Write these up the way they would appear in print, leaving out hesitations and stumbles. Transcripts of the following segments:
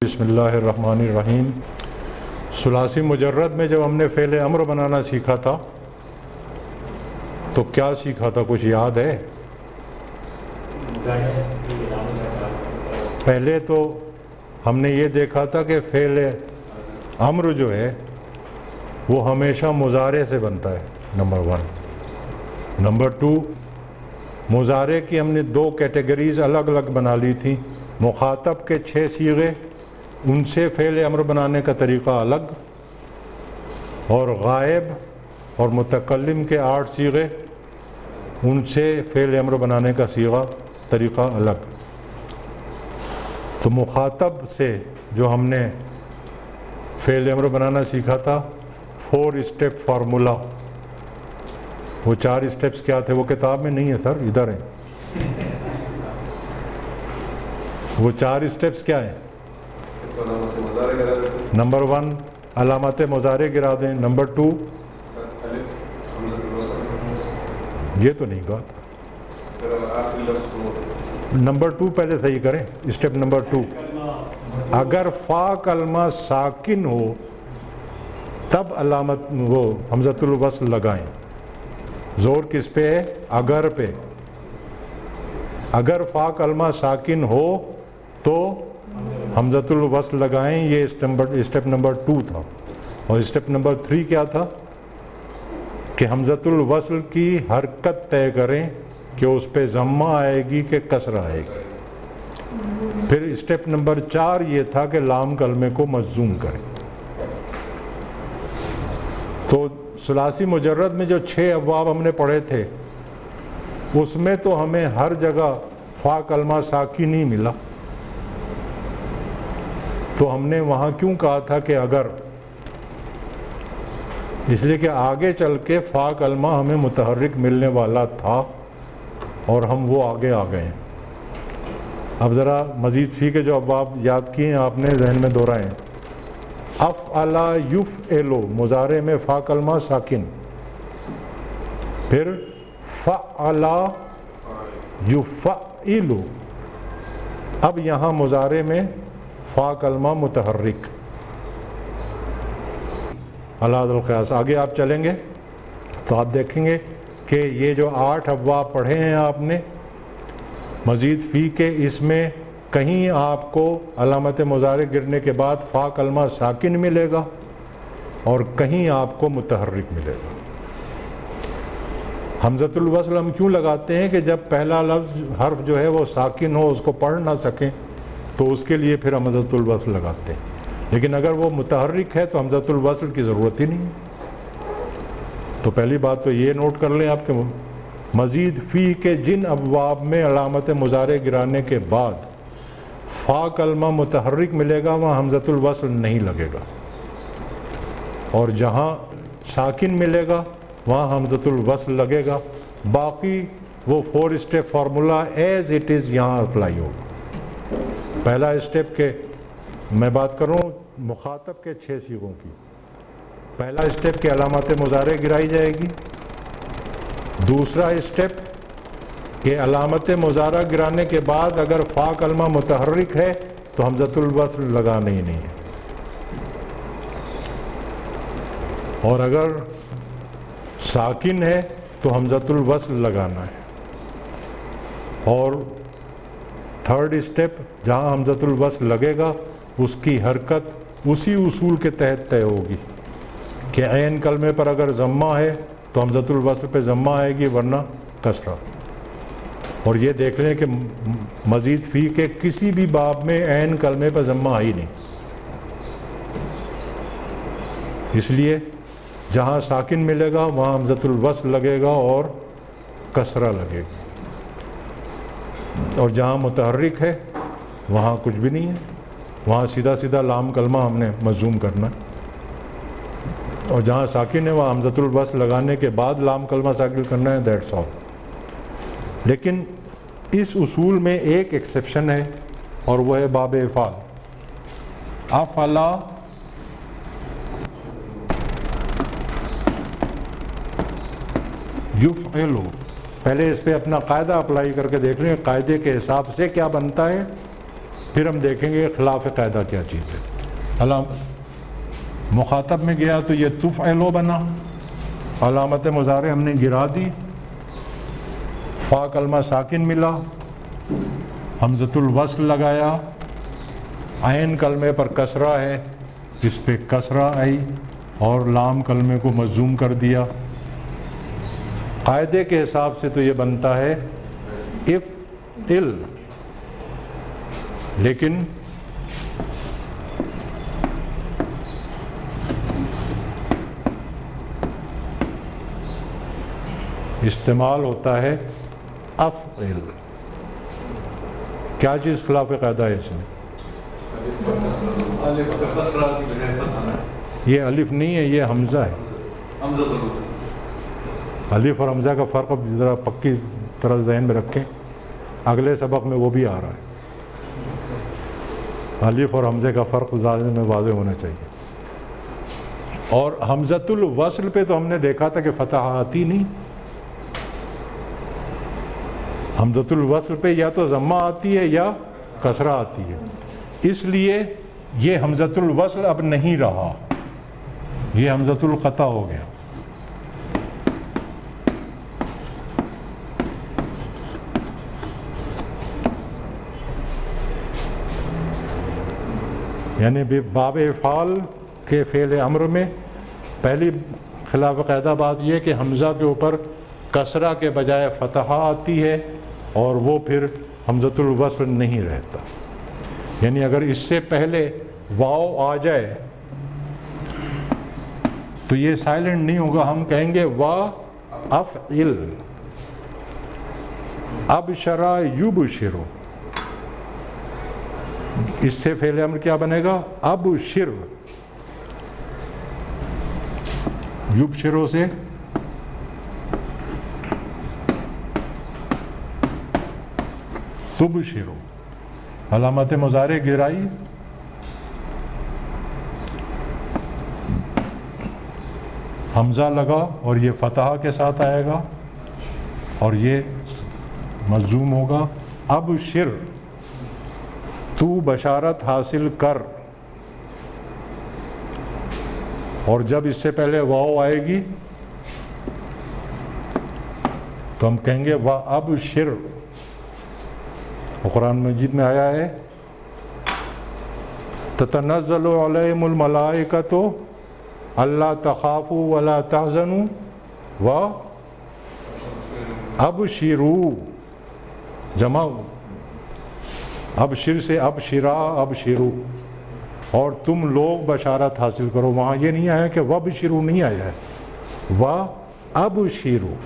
بسم اللہ الرحمن الرحیم۔ ثلاثی مجرد میں جب ہم نے فعل امر بنانا سیکھا تھا تو کیا سیکھا تھا، کچھ یاد ہے؟ پہلے تو ہم نے یہ دیکھا تھا کہ فعل امر جو ہے وہ ہمیشہ مضارع سے بنتا ہے، نمبر 1۔ نمبر 2، مضارع کی ہم نے 2 کیٹیگریز الگ الگ بنا لی تھیں۔ مخاطب کے 6 صیغے، ان سے فعل امر بنانے کا طریقہ الگ، اور غائب اور متکلم کے 8 صیغے، ان سے فعل امر بنانے کا طریقہ الگ۔ تو مخاطب سے جو ہم نے فعل امر بنانا سیکھا تھا 4 اسٹیپ فارمولا، وہ 4 اسٹیپس کیا تھے؟ وہ کتاب میں نہیں ہے سر، ادھر ہیں۔ وہ 4 اسٹیپس کیا ہیں؟ نمبر 1 علامت مضارع گرا دیں، نمبر 2 یہ تو نہیں کہا تھا، نمبر 2 پہلے صحیح کریں۔ اسٹیپ نمبر 2، اگر فا کلمہ ساکن ہو تب علامت وہ حمزۃ الوصل لگائیں۔ زور کس پہ ہے؟ اگر پہ۔ اگر فا کلمہ ساکن ہو تو حمزۃ الوصل لگائیں، یہ اسٹیپ نمبر 2 تھا۔ اور اسٹیپ نمبر 3 کیا تھا؟ کہ حمزۃ الوصل کی حرکت طے کریں کہ اس پہ ضمہ آئے گی کہ کسرہ آئے گی۔ پھر اسٹیپ نمبر 4 یہ تھا کہ لام کلمے کو مجزوم کریں۔ تو ثلاثی مجرد میں جو 6 ابواب ہم نے پڑھے تھے اس میں تو ہمیں ہر جگہ فا کلمہ ساکن ہی ملا، تو ہم نے وہاں کیوں کہا تھا کہ اگر؟ اس لیے کہ آگے چل کے فا کلمہ ہمیں متحرک ملنے والا تھا اور ہم وہ آگے آ گئے ہیں۔ اب ذرا مزید فی کے جو ابواب یاد کیے ہیں آپ نے، ذہن میں دہرائیں۔ افعلا یفعلو، مضارع میں فا کلمہ ساکن۔ پھر فعلا یفعلو، اب یہاں مضارع میں فا کلمہ متحرک۔ علی القیاس آگے آپ چلیں گے تو آپ دیکھیں گے کہ یہ جو 8 ابواب پڑھے ہیں آپ نے مزید فی کے، اس میں کہیں آپ کو علامت مضارع گرنے کے بعد فا کلمہ ساکن ملے گا اور کہیں آپ کو متحرک ملے گا۔ حمزۃ الوصل ہم کیوں لگاتے ہیں؟ کہ جب پہلا لفظ حرف جو ہے وہ ساکن ہو، اس کو پڑھ نہ سکیں، تو اس کے لیے پھر حمزۃ الوصل لگاتے ہیں۔ لیکن اگر وہ متحرک ہے تو حمزۃ الوصل کی ضرورت ہی نہیں ہے۔ تو پہلی بات تو یہ نوٹ کر لیں آپ کے مزید فی کے جن ابواب میں علامت مضارع گرانے کے بعد فا کلمہ متحرک ملے گا وہاں حمزۃ الوصل نہیں لگے گا، اور جہاں ساکن ملے گا وہاں حمزۃ الوصل لگے گا۔ باقی وہ 4 step formula as it is یہاں اپلائی ہوگا۔ پہلا اسٹیپ کے میں بات کروں مخاطب کے 6 صیغوں کی، پہلا اسٹیپ کہ علامت مضارع گرائی جائے گی۔ دوسرا اسٹیپ کہ علامت مضارع گرانے کے بعد اگر فا کلمہ متحرک ہے تو حمزۃ الوصل لگانا ہی نہیں ہے، اور اگر ساکن ہے تو حمزۃ الوصل لگانا ہے۔ اور تھرڈ اسٹیپ جہاں حمزۃ الوصل لگے گا اس کی حرکت اسی اصول کے تحت طے ہوگی کہ عین کلمے پر اگر ضمہ ہے تو حمزۃ الوصل پہ ضمہ آئے گی ورنہ کسرہ۔ اور یہ دیکھ لیں کہ مزید فی کے کسی بھی باب میں عین کلمے پہ ضمہ آئی نہیں، اس لیے جہاں ساکن ملے گا وہاں حمزۃ الوصل لگے گا اور کسرہ لگے گی، اور جہاں متحرک ہے وہاں کچھ بھی نہیں ہے، وہاں سیدھا سیدھا لام کلمہ ہم نے مجزوم کرنا ہے، اور جہاں ساکن ہے وہاں حمزۃ الوصل لگانے کے بعد لام کلمہ ساکن کرنا ہے، دیٹس آل۔ لیکن اس اصول میں ایک ایکسیپشن ہے اور وہ ہے باب افعال۔ افعلا یفعلو، پہلے اس پہ اپنا قاعدہ اپلائی کر کے دیکھ لیں، قاعدے کے حساب سے کیا بنتا ہے پھر ہم دیکھیں گے خلاف قاعدہ کیا چیز ہے. مخاطب میں گیا تو یہ تفعلو بنا, علامت مضارع ہم نے گرا دی, فا کلمہ ساکن ملا, حمزۃ الوصل لگایا, عین کلمے پر کسرہ ہے اس پہ کسرہ آئی, اور لام کلمے کو مجزوم کر دیا. قاعدے کے حساب سے تو یہ بنتا ہے افعل, لیکن استعمال ہوتا ہے افعل. کیا چیز خلاف قاعدہ ہے اس میں؟ یہ الف نہیں ہے, یہ حمزہ ہے. الف اور حمزہ کا فرق ذرا پکی طرح ذہن میں رکھیں, اگلے سبق میں وہ بھی آ رہا ہے. الف اور حمزے کا فرق ذہن میں واضح ہونا چاہیے. اور حمزۃ الوصل پہ تو ہم نے دیکھا تھا کہ فتح آتی نہیں. حمزۃ الوصل پہ یا تو ضمہ آتی ہے یا کسرہ آتی ہے, اس لیے یہ حمزۃ الوصل اب نہیں رہا, یہ حمزۃ القطع ہو گیا. یعنی باب افعال کے فعل امر میں پہلی خلاف قاعدہ بات یہ کہ حمزہ کے اوپر کسرہ کے بجائے فتحہ آتی ہے, اور وہ پھر حمزۃ الوصل نہیں رہتا. یعنی اگر اس سے پہلے واو آ جائے تو یہ سائلنٹ نہیں ہوگا, ہم کہیں گے وا افعل, ابشرا یبشرو. اس سے فعل امر کیا بنے گا؟ ابشر. یبشرو سے تبشرو. علامت مضارع گرائی, حمزہ لگا اور یہ فتحہ کے ساتھ آئے گا اور یہ مجزوم ہوگا. ابشر, تو بشارت حاصل کر. اور جب اس سے پہلے واو آئے گی تو ہم کہیں گے وَأَبْشِرْ. قرآن مجید میں آیا ہے تتنزل علیہم الملائکۃ اللہ تخافوا ولا تحزنوا وابشروا. جمع ابشر سے ابشرا ابشرو, اور تم لوگ بشارت حاصل کرو. وہاں یہ نہیں آیا کہ وابشروا نہیں آیا ہے, وابشروا.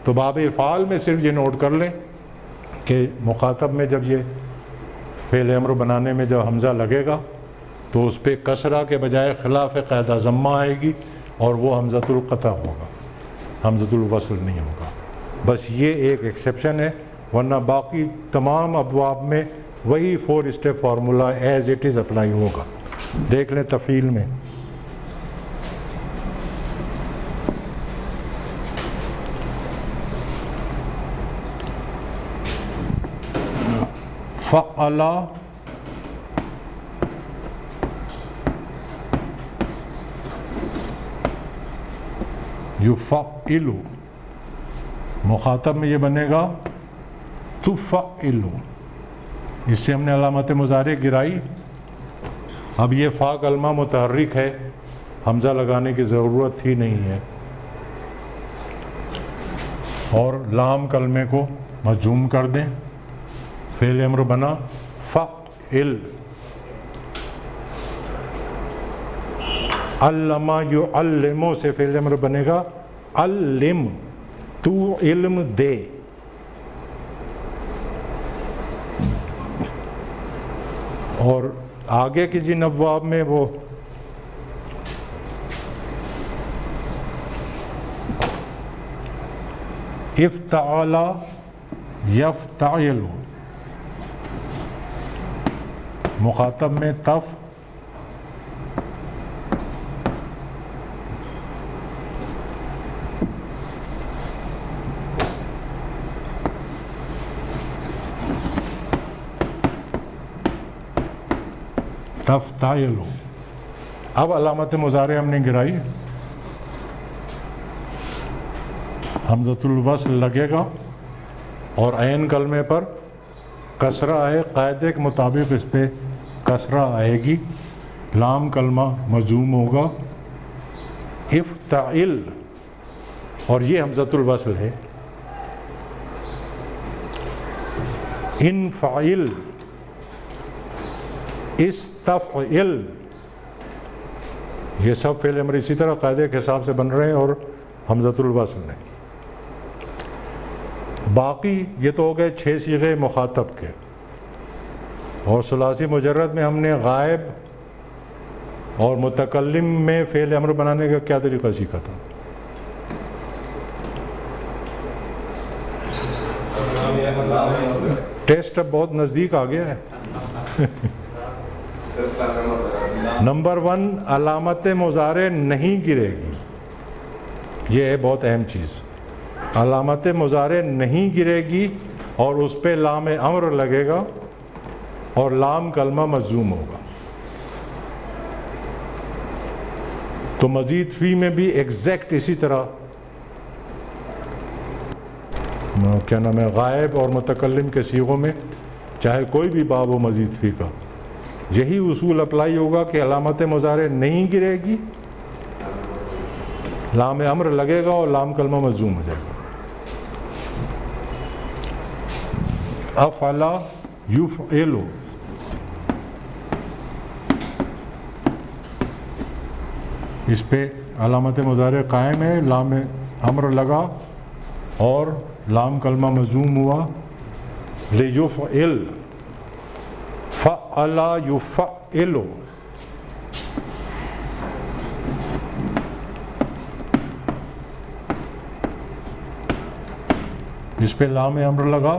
تو باب افعال میں صرف یہ نوٹ کر لیں کہ مخاطب میں جب یہ فعل امر بنانے میں جب حمزہ لگے گا تو اس پہ کسرہ کے بجائے خلاف قاعدہ ضمہ آئے گی, اور وہ حمزۃ القطع ہوگا, حمزۃ الوصل نہیں ہوگا. بس یہ ایک ایکسیپشن ہے, ورنہ باقی تمام ابواب میں وہی 4 step formula as it is apply ہوگا. دیکھ لیں تفعیل میں. فعل یفعل, مخاطب میں یہ بنے گا تفعل. اس سے ہم نے علامت مضارع گرائی. اب یہ فا کلمہ متحرک ہے, حمزہ لگانے کی ضرورت ہی نہیں ہے, اور لام کلمے کو مجزوم کر دیں. فعل امر بنا فعل. علم یعلم سے فعل امر بنے گا علم, تو علم دے. اور آگے کی جن ابواب میں وہ افتعل یفتعل, مخاطب میں تف تفتعل. اب علامت مضارع ہم نے گرائی، حمزۃ الوصل لگے گا اور عین کلمے پر کسرہ ہے، قاعدے کے مطابق اس پہ کسرہ آئے گی، لام کلمہ مضموم ہوگا. افتعل، اور یہ حمزۃ الوصل ہے. انفعل، استفعل، یہ سب فعل امر اسی طرح قاعدے کے حساب سے بن رہے ہیں اور حمزۃ الوصل ہے. باقی یہ تو ہو گئے 6 صیغے مخاطب کے، اور ثلاثی مجرد میں ہم نے غائب اور متکلم میں فعل امر بنانے کا کیا طریقہ سیکھا تھا؟ ٹیسٹ اب بہت نزدیک آ گیا ہے. نمبر 1، علامت مضارع نہیں گرے گی. یہ ہے بہت اہم چیز. علامت مضارع نہیں گرے گی اور اس پہ لام امر لگے گا اور لام کلمہ مجزوم ہوگا. تو مزید فی میں بھی ایگزیکٹ اسی طرح کیا نام ہے، غائب اور متکلم کے صیغوں میں چاہے کوئی بھی باب ہو مزید فی کا، یہی اصول اپلائی ہوگا کہ علامت مضارع نہیں گرے گی، لام امر لگے گا اور لام کلمہ مجزوم ہو جائے گا. افعلا یفعل، اس پہ علامت مضارع قائم ہے، لام امر لگا اور لام کلمہ مجزوم ہوا. لیفعل، فعلا یفعل، اس پہ لام امر لگا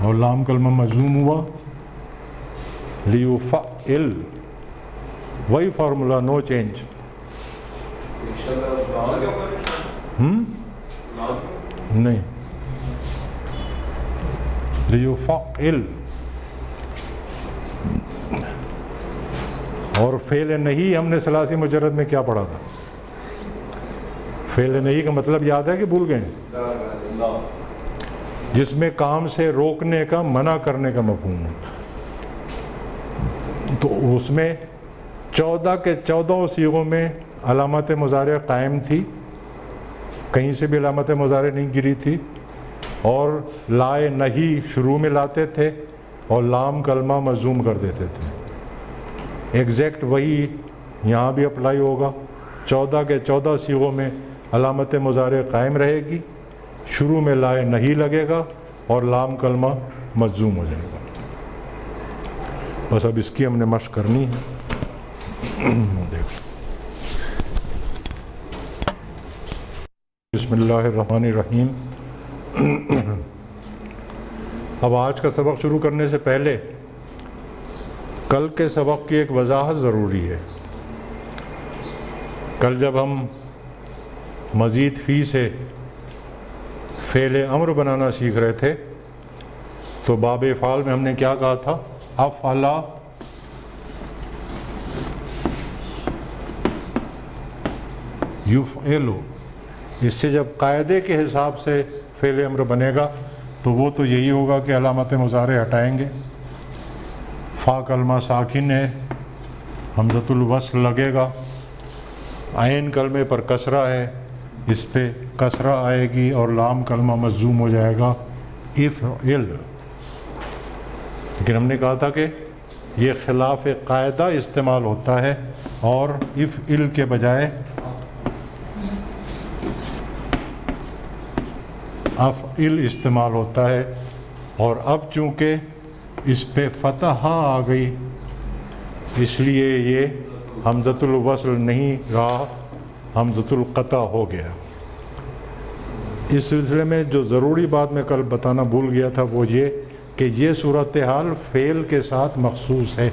اور لام کلمہ مجزوم ہوا. لیفعل، وہی فارمولا، نو چینج. نہیں، لیفعل. اور فعل نہیں ہم نے ثلاثی مجرد میں کیا پڑھا تھا؟ فعل نہیں کا مطلب یاد ہے کہ بھول گئے؟ جس میں کام سے روکنے کا، منع کرنے کا مفہوم ہے. تو اس میں 14 کے 14 صیغوں میں علامت مضارع قائم تھی، کہیں سے بھی علامت مضارع نہیں گری تھی، اور لائے نہیں شروع میں لاتے تھے اور لام کلمہ مجزوم کر دیتے تھے. ایگزیکٹ وہی یہاں بھی اپلائی ہوگا. 14 کے 14 صیغوں میں علامت مضارع قائم رہے گی، شروع میں لائے نہیں لگے گا اور لام کلمہ مجزوم ہو جائے گا. بس اب اس کی ہم نے مشق کرنی ہے. بسم اللہ الرحمن الرحیم. اب آج کا سبق شروع کرنے سے پہلے کل کے سبق کی ایک وضاحت ضروری ہے. کل جب ہم مزید فی سے فعل امر بنانا سیکھ رہے تھے تو باب افعال میں ہم نے کیا کہا تھا؟ افعلا یفعل. اس سے جب قاعدے کے حساب سے فعل امر بنے گا تو وہ تو یہی ہوگا کہ علامت مضارع ہٹائیں گے. فا کلمہ ساکن ہے، حمزۃ الوصل لگے گا، عین کلمے پر کسرہ ہے، اس پہ کسرہ آئے گی اور لام کلمہ مجزوم ہو جائے گا. افعل. لیکن ہم نے کہا تھا کہ یہ خلاف قاعدہ استعمال ہوتا ہے اور افعل کے بجائے افعل استعمال ہوتا ہے. اور اب چونکہ اس پہ فتح آ گئی اس لیے یہ حمزۃ الوصل نہیں رہا، حمزۃ القطع ہو گیا. اس سلسلے میں جو ضروری بات میں کل بتانا بھول گیا تھا وہ یہ کہ یہ صورتحال فعل کے ساتھ مخصوص ہے.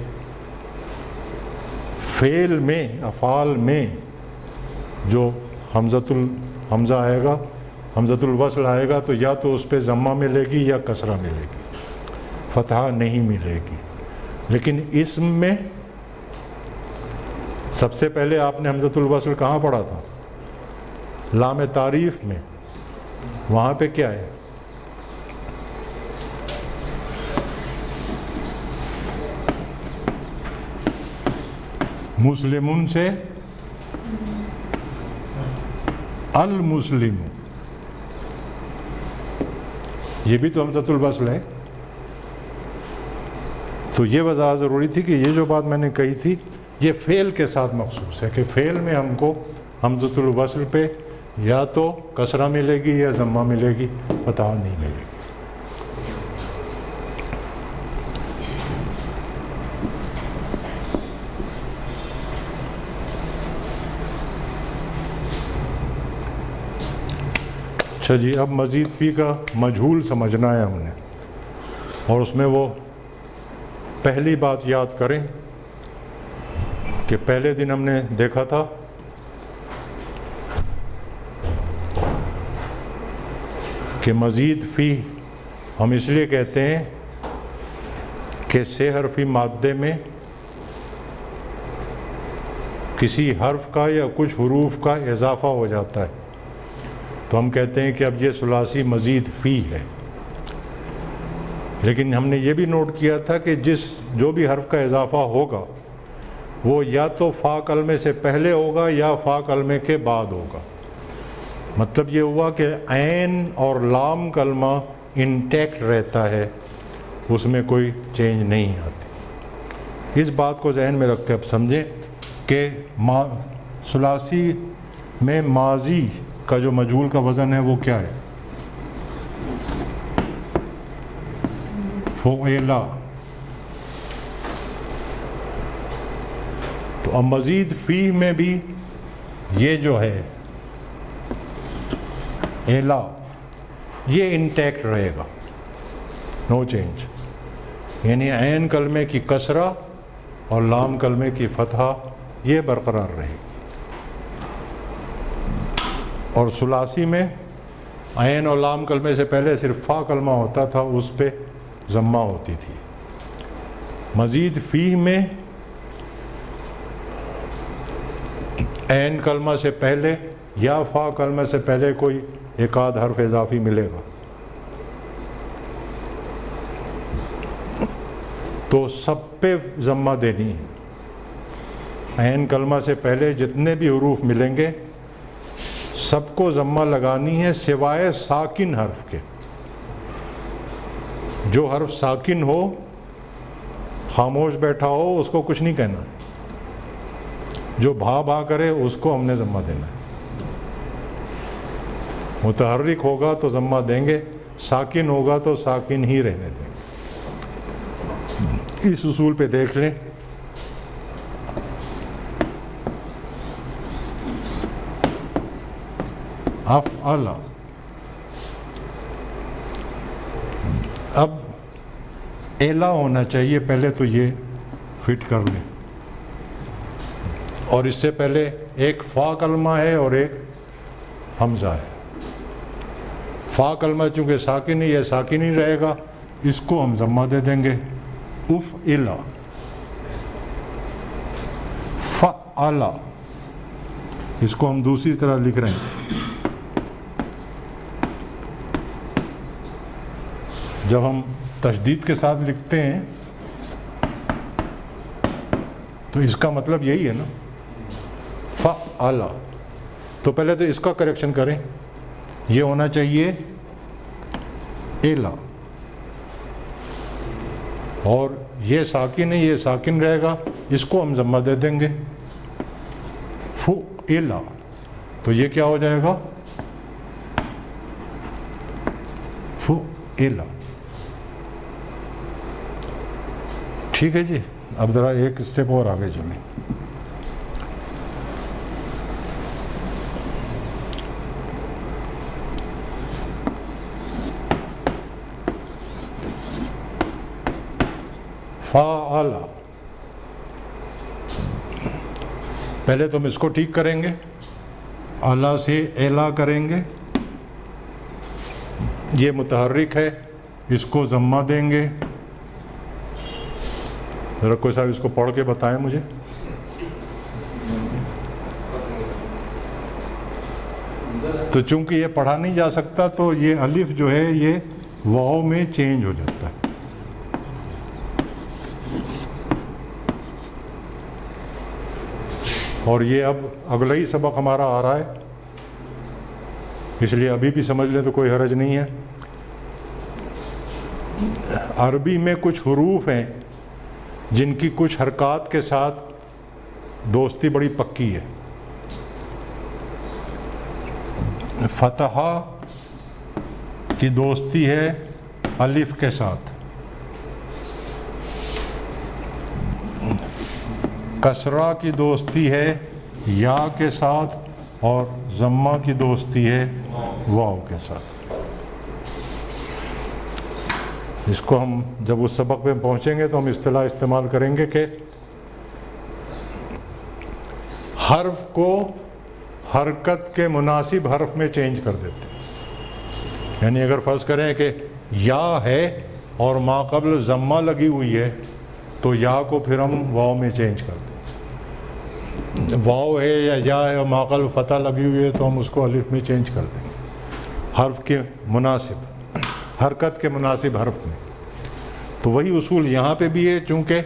فعل میں، افعال میں جو حمزہ آئے گا، حمزۃ الوصل آئے گا تو یا تو اس پہ ضمہ ملے گی یا کسرہ ملے گی، فتحہ نہیں ملے گی. لیکن اسم میں سب سے پہلے آپ نے حمزۃ الوصل کہاں پڑھا تھا؟ لام تعریف میں. وہاں پہ کیا ہے؟ مسلمون سے المسلم، یہ بھی تو حمزۃ الوصل ہے. تو یہ وضاحت ضروری تھی کہ یہ جو بات میں نے کہی تھی یہ فعل کے ساتھ مخصوص ہے کہ فعل میں ہم کو حمزۃ الوصل پہ یا تو کسرہ ملے گی یا ضمہ ملے گی، فتح نہیں ملے گی. اچھا جی، اب مزید فی کا مجہول سمجھنا ہے ہم نے، اور اس میں وہ پہلی بات یاد کریں کہ پہلے دن ہم نے دیکھا تھا کہ مزید فی ہم اس لیے کہتے ہیں کہ سے حرفی مادے میں کسی حرف کا یا کچھ حروف کا اضافہ ہو جاتا ہے تو ہم کہتے ہیں کہ اب یہ ثلاثی مزید فی ہے. لیکن ہم نے یہ بھی نوٹ کیا تھا کہ جو بھی حرف کا اضافہ ہوگا وہ یا تو فا کلمے سے پہلے ہوگا یا فا کلمے کے بعد ہوگا. مطلب یہ ہوا کہ عین اور لام کلمہ انٹیکٹ رہتا ہے، اس میں کوئی چینج نہیں آتی. اس بات کو ذہن میں رکھ کے اب سمجھیں کہ ثلاثی میں ماضی کا جو مجہول کا وزن ہے وہ کیا ہے؟ فعلا. تو اب مزید فی میں بھی یہ جو ہے الا، یہ انٹیکٹ رہے گا، نو چینج. یعنی عین کلمے کی کسرہ اور لام کلمے کی فتحہ یہ برقرار رہے گی. اور ثلاثی میں عین اور لام کلمے سے پہلے صرف فا کلمہ ہوتا تھا، اس پہ ضمہ ہوتی تھی. مزید فی میں عین کلمہ سے پہلے یا فا کلمہ سے پہلے کوئی ایک آدھ حرف اضافی ملے گا تو سب پہ ضمہ دینی ہے. عین کلمہ سے پہلے جتنے بھی حروف ملیں گے سب کو ضمہ لگانی ہے سوائے ساکن حرف کے. جو حرف ساکن ہو، خاموش بیٹھا ہو، اس کو کچھ نہیں کہنا. جو بھا کرے اس کو ہم نے ضمہ دینا ہے. متحرک ہوگا تو ضمہ دیں گے، ساکن ہوگا تو ساکن ہی رہنے دیں گے. اس اصول پہ دیکھ لیں. افعل، اب ایلا ہونا چاہیے، پہلے تو یہ فٹ کر لیں. اور اس سے پہلے ایک فا کلمہ ہے اور ایک حمزہ ہے. فا کلمہ چونکہ ساکن ہے، یہ ساکن ہی رہے گا، اس کو ہم ضمہ دے دیں گے. افعل، فعل، اس کو ہم دوسری طرح لکھ رہے ہیں. جب ہم تشدید کے ساتھ لکھتے ہیں تو اس کا مطلب یہی ہے نا، فعل. تو پہلے تو اس کا کریکشن کریں، یہ ہونا چاہیے ایلا، اور یہ ساکن ہے، یہ ساکن رہے گا، اس کو ہم ضمہ دے دیں گے فعل. تو یہ کیا ہو جائے گا؟ فعل. ٹھیک ہے جی. اب ذرا ایک اسٹیپ اور آگے چلیں. فعل، پہلے تو ہم اس کو ٹھیک کریں گے، اعلیٰ سے اعلیٰ کریں گے. یہ متحرک ہے، اس کو ضمہ دیں گے. ذرا کوئی صاحب اس کو پڑھ کے بتائیں مجھے. تو چونکہ یہ پڑھا نہیں جا سکتا تو یہ الف جو ہے یہ واو میں چینج ہو جاتا ہے. اور یہ اب اگلا ہی سبق ہمارا آ رہا ہے، اس لیے ابھی بھی سمجھ لیں تو کوئی حرج نہیں ہے. عربی میں کچھ حروف ہیں جن کی کچھ حرکات کے ساتھ دوستی بڑی پکی ہے. فتحہ کی دوستی ہے الف کے ساتھ، کسرہ کی دوستی ہے یا کے ساتھ، اور ضمہ کی دوستی ہے واو کے ساتھ. اس کو ہم جب اس سبق پہ پہنچیں گے تو ہم اصطلاح استعمال کریں گے کہ حرف کو حرکت کے مناسب حرف میں چینج کر دیتے ہیں. یعنی اگر فرض کریں کہ یا ہے اور ما قبل ضمہ لگی ہوئی ہے تو یا کو پھر ہم واو میں چینج کر دیں. واو ہے یا ہے اور ما قبل فتح لگی ہوئی ہے تو ہم اس کو الف میں چینج کر دیں گے حرف کے مناسب، حرکت کے مناسب حرف میں. تو وہی اصول یہاں پہ بھی ہے، چونکہ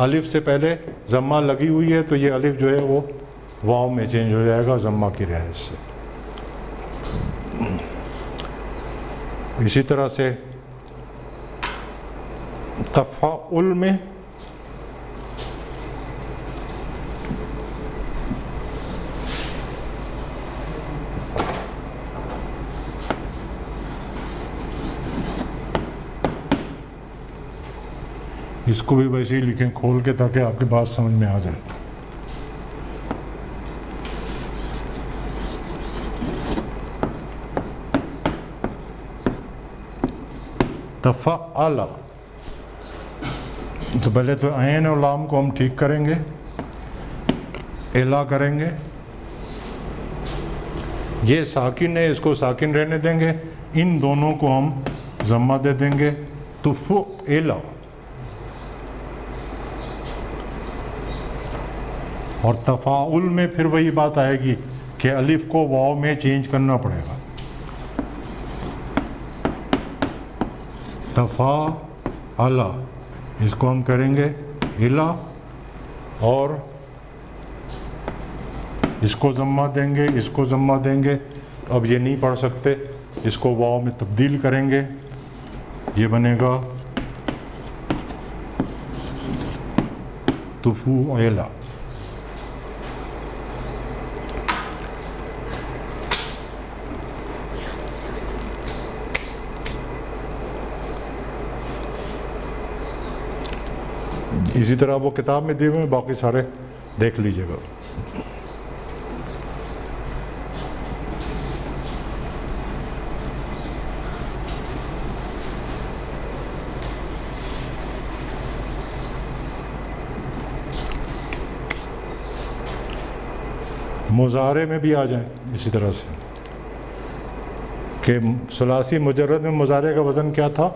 الف سے پہلے ضمہ لگی ہوئی ہے تو یہ الف جو ہے وہ واو میں چینج ہو جائے گا ضمہ کی رعایت سے. اسی طرح سے تفاعل میں اس کو بھی ویسے ہی لکھیں کھول کے تاکہ آپ کی بات سمجھ میں آ جائے. تفعل، تو پہلے تو عین اور لام کو ہم ٹھیک کریں گے، الا کریں گے. یہ ساکن ہے، اس کو ساکن رہنے دیں گے. ان دونوں کو ہم ضمہ دے دیں گے. تفعل. اور تفاعل میں پھر وہی بات آئے گی کہ الف کو واو میں چینج کرنا پڑے گا. تفاعل، اس کو ہم کریں گے الا، اور اس کو ضمہ دیں گے، اس کو ضمہ دیں گے. اب یہ نہیں پڑھ سکتے، اس کو واو میں تبدیل کریں گے. یہ بنے گا تفعل. اسی طرح وہ کتاب میں دیے ہوئے ہیں، باقی سارے دیکھ لیجئے گا. مضارع میں بھی آ جائیں اسی طرح سے کہ ثلاثی مجرد میں مضارع کا وزن کیا تھا؟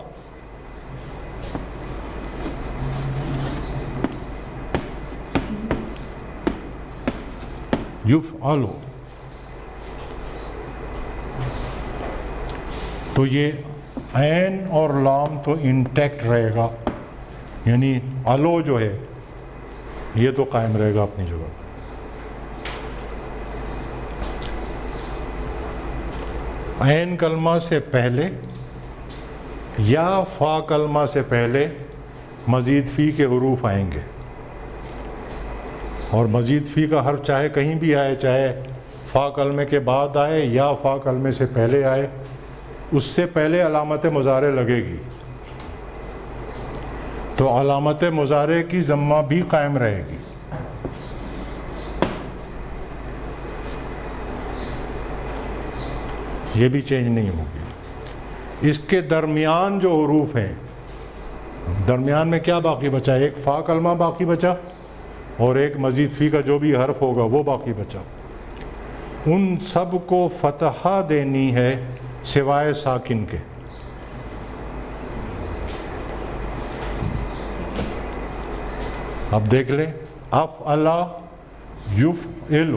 یفعل. تو یہ عین اور لام تو انٹیکٹ رہے گا، یعنی علو جو ہے یہ تو قائم رہے گا اپنی جگہ. عین کلمہ سے پہلے یا فا کلمہ سے پہلے مزید فی کے حروف آئیں گے، اور مزید فی کا حرف چاہے کہیں بھی آئے، چاہے فا کلمے کے بعد آئے یا فا کلمے سے پہلے آئے، اس سے پہلے علامت مضارع لگے گی. تو علامت مضارع کی ضمہ بھی قائم رہے گی. یہ بھی چینج نہیں ہوگی. اس کے درمیان جو حروف ہیں، درمیان میں کیا باقی بچا؟ ایک فا کلمہ باقی بچا اور ایک مزید فی کا جو بھی حرف ہوگا وہ باقی بچا. ان سب کو فتحہ دینی ہے سوائے ساکن کے. اب دیکھ لیں افعل یفعل،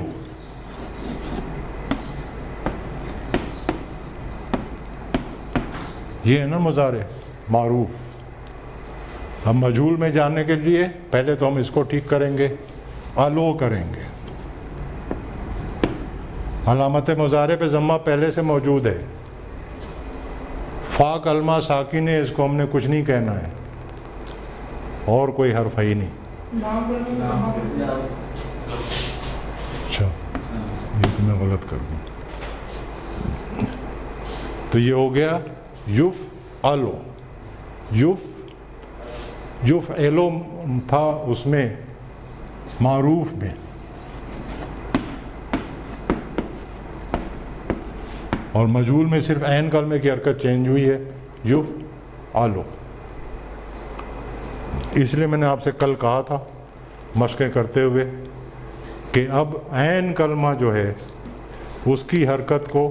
یہ ہے نا مضارع معروف۔ اب مجہول میں جاننے کے لیے پہلے تو ہم اس کو ٹھیک کریں گے، الو کریں گے۔ علامت مضارع پہ ضمہ پہلے سے موجود ہے، فا کلمہ ساکن ہے، اس کو ہم نے کچھ نہیں کہنا ہے، اور کوئی حرف ہے ہی نہیں۔ اچھا یہ تو میں غلط کر دوں، تو یہ ہو گیا یفعلو، یفعلو تھا اس میں معروف میں، اور مجہول میں صرف عین کلمے کی حرکت چینج ہوئی ہے، یفعلو۔ اس لیے میں نے آپ سے کل کہا تھا مشقیں کرتے ہوئے کہ اب عین کلمہ جو ہے اس کی حرکت کو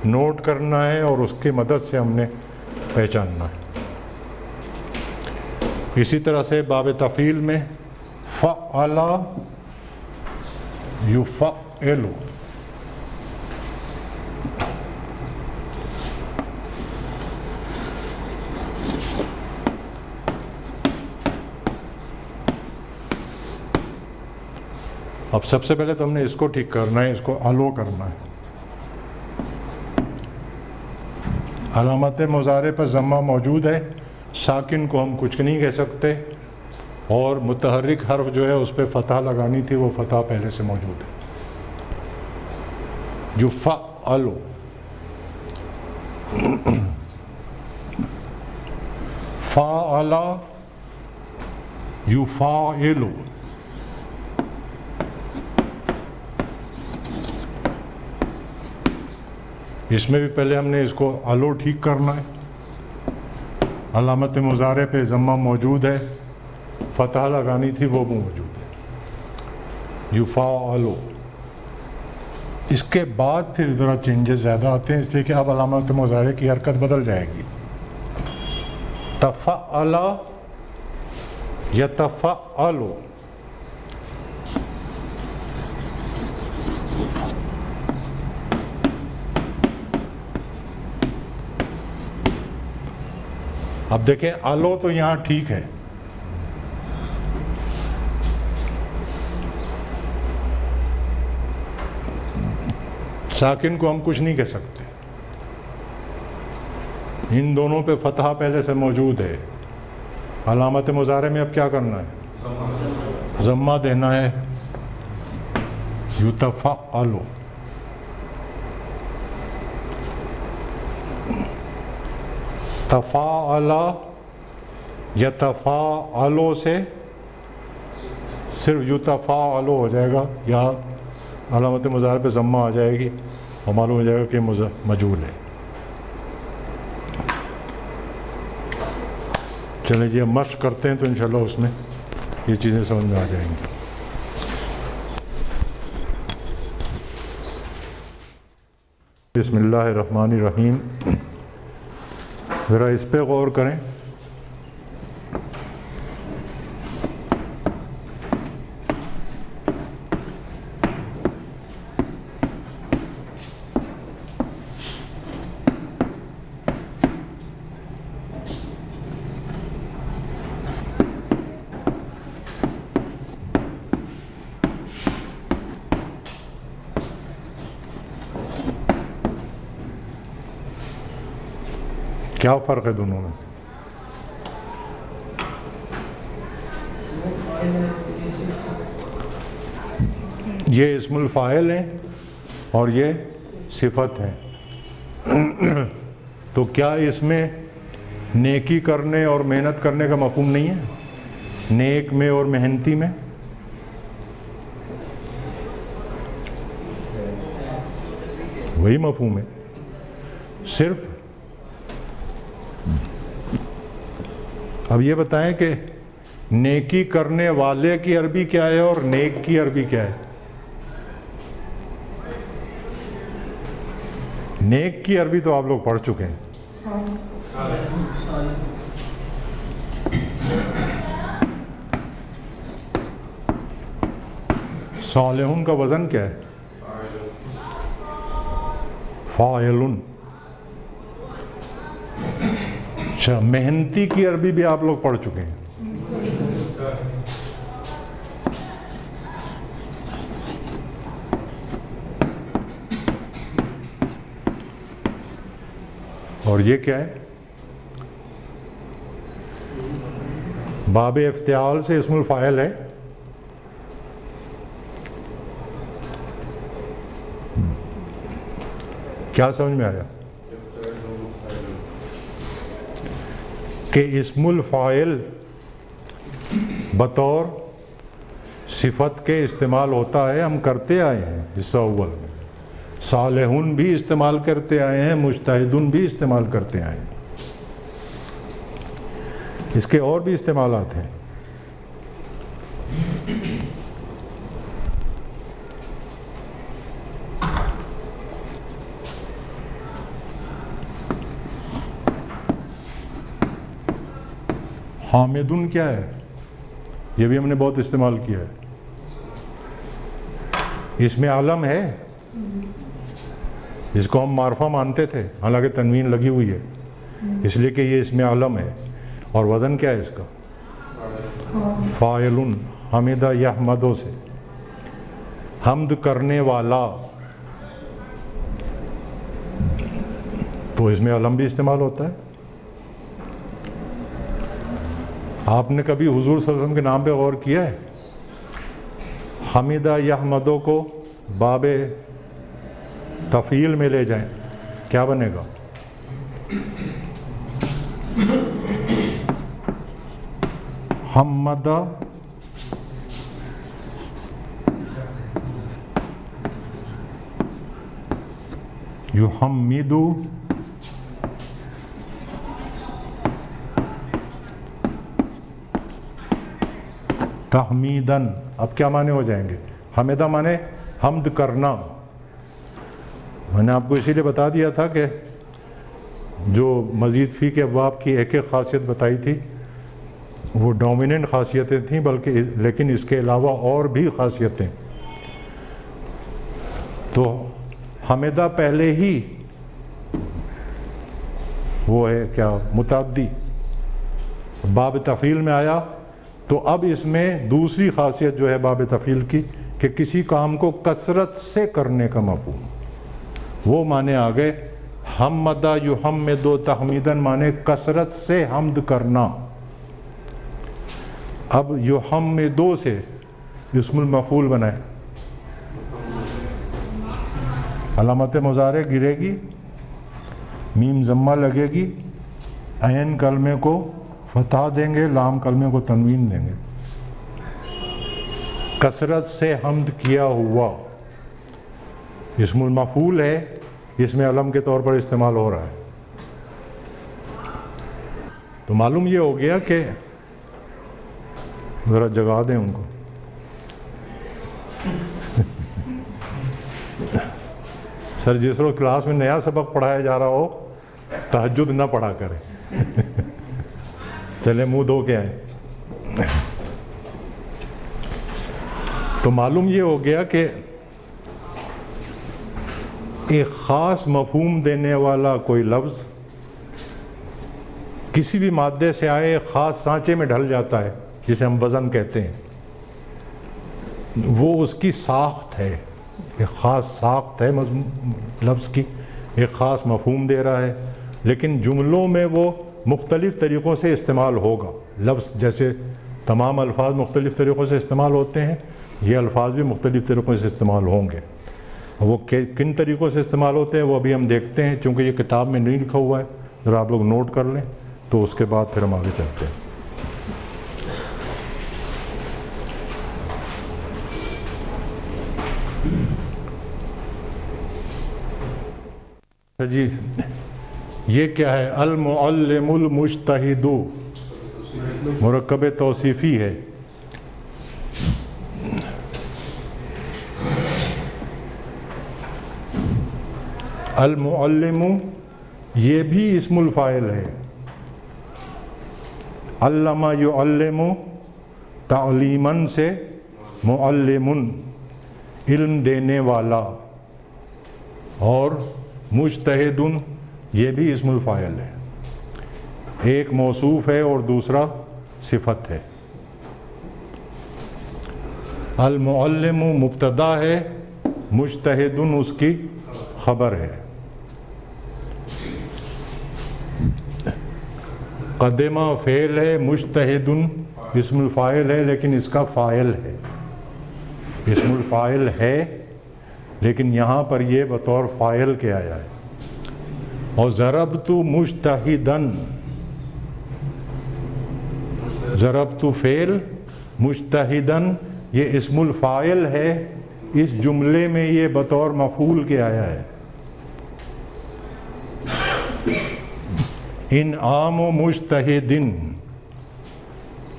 نوٹ کرنا ہے اور اس کی مدد سے ہم نے پہچاننا ہے۔ اسی طرح سے باب تفعیل میں فعل یفعل، اب سب سے پہلے تو ہم نے اس کو ٹھیک کرنا ہے، اس کو الو کرنا ہے۔ علامت مضارع پر ضمہ موجود ہے، ساکن کو ہم کچھ نہیں کہہ سکتے، اور متحرک حرف جو ہے اس پہ فتح لگانی تھی، وہ فتح پہلے سے موجود ہے، یفعلو۔ فعل یفعل، اس میں بھی پہلے ہم نے اس کو الو ٹھیک کرنا ہے۔ علامت مضارع پہ ضمہ موجود ہے، فتح لگانی تھی وہ موجود ہے، یفعلو۔ اس کے بعد پھر ذرا چینجز زیادہ آتے ہیں، اس لیے کہ اب علامت مضارع کی حرکت بدل جائے گی، تفعل یتفعل۔ اب دیکھیں الو تو یہاں ٹھیک ہے، ساکن کو ہم کچھ نہیں کہہ سکتے، ان دونوں پہ فتحہ پہلے سے موجود ہے۔ علامت مضارع میں اب کیا کرنا ہے؟ ضمہ دینا ہے، یتفعل۔ تفاعل یتفاعل سے صرف یتفاعل ہو جائے گا، یا علامت مضارع پہ ضمہ آ جائے گی اور معلوم ہو جائے گا کہ مجہول ہے۔ چلیں جی اب مشق کرتے ہیں تو انشاءاللہ اس میں یہ چیزیں سمجھ میں آ جائیں گی۔ بسم اللہ الرحمن الرحیم، ذرا اس پہ غور کریں۔ کیا فرق ہے دونوں میں؟ یہ اسم الفاعل ہیں اور یہ صفت ہیں، تو کیا اس میں نیکی کرنے اور محنت کرنے کا مفہوم نہیں ہے؟ نیک میں اور محنتی میں وہی مفہوم ہے، صرف اب یہ بتائیں کہ نیکی کرنے والے کی عربی کیا ہے اور نیک کی عربی کیا ہے؟ نیک کی عربی تو آپ لوگ پڑھ چکے ہیں، صالحون کا وزن کیا ہے؟ فاعلن. اچھا، محنتی کی عربی بھی آپ لوگ پڑھ چکے ہیں. اور یہ کیا ہے؟ باب افتعال سے اسم الفاعل ہے. کیا سمجھ میں آیا؟ کہ اسم الفاعل بطور صفت کے استعمال ہوتا ہے، ہم کرتے آئے ہیں حصہ اول میں. صالحون بھی استعمال کرتے آئے ہیں، مجتہدون بھی استعمال کرتے آئے ہیں. اس کے اور بھی استعمالات ہیں. حامدن کیا ہے؟ یہ بھی ہم نے بہت استعمال کیا ہے. اس میں عالم ہے، اس کو ہم معرفہ مانتے تھے، حالانکہ تنوین لگی ہوئی ہے، اس لیے کہ یہ اس میں عالم ہے. اور وزن کیا ہے اس کا؟ فاعلن. حمدہ یحمدو سے حمد کرنے والا، تو اس میں علم بھی استعمال ہوتا ہے. آپ نے کبھی حضور صلی اللہ علیہ وسلم کے نام پہ غور کیا ہے؟ حمدہ یحمدو کو باب تفعیل میں لے جائیں، کیا بنے گا؟ حمدہ یحمدو تحمیدن. اب کیا معنی ہو جائیں گے؟ حمدہ معنی حمد کرنا. میں نے آپ کو اسی لیے بتا دیا تھا کہ جو مزید فی کے ابواب کی ایک ایک خاصیت بتائی تھی وہ ڈومیننٹ خاصیتیں تھیں، بلکہ لیکن اس کے علاوہ اور بھی خاصیتیں. تو حمدہ پہلے ہی وہ ہے کیا؟ متعدی. باب تفعیل میں آیا تو اب اس میں دوسری خاصیت جو ہے باب تفعیل کی کہ کسی کام کو کثرت سے کرنے کا مفہوم، وہ معنی آ گئے. حمدہ یحمدو تحمیدن معنی کثرت سے حمد کرنا. اب یحمدو سے اسم المفعول بنائے، علامت مضارع گرے گی، میم ضمہ لگے گی، عین کلمے کو فتح دیں گے، لام کلمے کو تنوین دیں گے. کثرت سے حمد کیا ہوا اسم المفعول ہے، اس میں علم کے طور پر استعمال ہو رہا ہے. تو معلوم یہ ہو گیا کہ ذرا جگا دیں ان کو. سر جس روز کلاس میں نیا سبق پڑھایا جا رہا ہو تہجد نہ پڑھا کریں. چلے منہ دھو کے آئیں. تو معلوم یہ ہو گیا کہ ایک خاص مفہوم دینے والا کوئی لفظ کسی بھی مادے سے آئے ایک خاص سانچے میں ڈھل جاتا ہے، جسے ہم وزن کہتے ہیں. وہ اس کی ساخت ہے، ایک خاص ساخت ہے لفظ کی، ایک خاص مفہوم دے رہا ہے، لیکن جملوں میں وہ مختلف طریقوں سے استعمال ہوگا. لفظ جیسے تمام الفاظ مختلف طریقوں سے استعمال ہوتے ہیں، یہ الفاظ بھی مختلف طریقوں سے استعمال ہوں گے. وہ کن طریقوں سے استعمال ہوتے ہیں وہ ابھی ہم دیکھتے ہیں، چونکہ یہ کتاب میں نہیں لکھا ہوا ہے. ذرا آپ لوگ نوٹ کر لیں تو اس کے بعد پھر ہم آگے چلتے ہیں. جی یہ کیا ہے؟ المعلم المجتہد، مرکب توصیفی ہے. المعلم یہ بھی اسم الفاعل ہے. علم یعلم تعلیماً سے معلم، علم دینے والا، اور مجتہدن یہ بھی اسم الفاعل ہے، ایک موصوف ہے اور دوسرا صفت ہے۔ المعلم مبتدا ہے، مجتہدن اس کی خبر ہے۔ قدمہ فعل ہے، مجتہدن اسم الفاعل ہے لیکن اس کا فاعل ہے، اسم الفاعل ہے لیکن یہاں پر یہ بطور فاعل کے آیا ہے۔ اور ضربت مجتہدن، ضربت فعل، مجتہدن یہ اسم الفاعل ہے، اس جملے میں یہ بطور مفعول کے آیا ہے۔ انعام و مجتہدن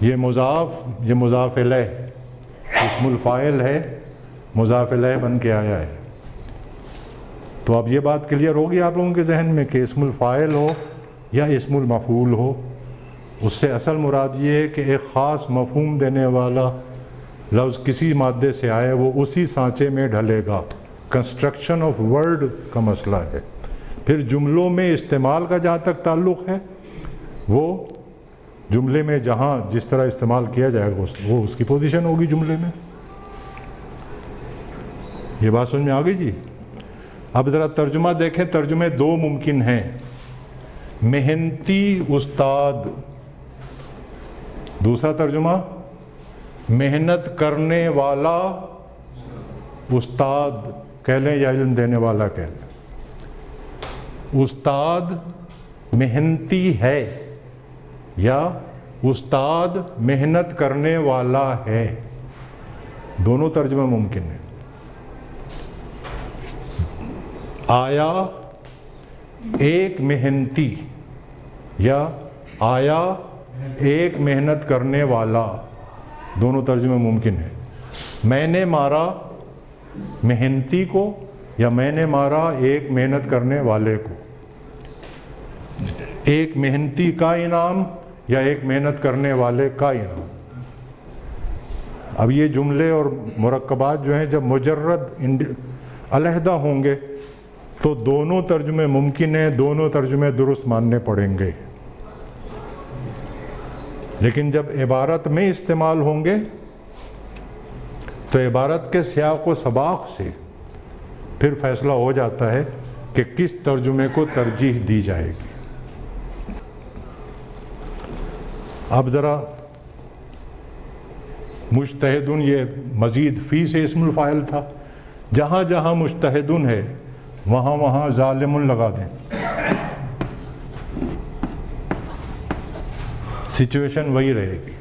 یہ مضاف، یہ مضاف الیہ، اسم الفاعل ہے، مضاف الیہ بن کے آیا ہے۔ تو اب یہ بات کلیئر ہوگی آپ لوگوں کے ذہن میں کہ اسم الفاعل ہو یا اسم المفعول ہو، اس سے اصل مراد یہ ہے کہ ایک خاص مفہوم دینے والا لفظ کسی مادے سے آئے وہ اسی سانچے میں ڈھلے گا۔ کنسٹرکشن آف ورڈ کا مسئلہ ہے۔ پھر جملوں میں استعمال کا جہاں تک تعلق ہے، وہ جملے میں جہاں جس طرح استعمال کیا جائے گا وہ اس کی پوزیشن ہوگی جملے میں۔ یہ بات سمجھ میں آ گئی جی؟ اب ذرا ترجمہ دیکھیں، ترجمے دو ممکن ہیں، محنتی استاد، دوسرا ترجمہ محنت کرنے والا استاد کہہ لیں یا علم دینے والا کہہ لیں۔ استاد محنتی ہے یا استاد محنت کرنے والا ہے، دونوں ترجمے ممکن ہیں۔ آیا ایک محنتی یا آیا ایک محنت کرنے والا، دونوں ترجمے ممکن ہیں۔ میں نے مارا محنتی کو یا میں نے مارا ایک محنت کرنے والے کو، ایک محنتی کا انعام یا ایک محنت کرنے والے کا انعام۔ اب یہ جملے اور مرکبات جو ہیں جب مجرد علیحدہ ہوں گے تو دونوں ترجمے ممکن ہیں، دونوں ترجمے درست ماننے پڑیں گے، لیکن جب عبارت میں استعمال ہوں گے تو عبارت کے سیاق و سباق سے پھر فیصلہ ہو جاتا ہے کہ کس ترجمے کو ترجیح دی جائے گی۔ اب ذرا مجتہدن یہ مزید فی سے اسم الفاعل تھا، جہاں جہاں مجتہدن ہے وہاں وہاں ظالم لگا دیں، سچویشن وہی رہے گی۔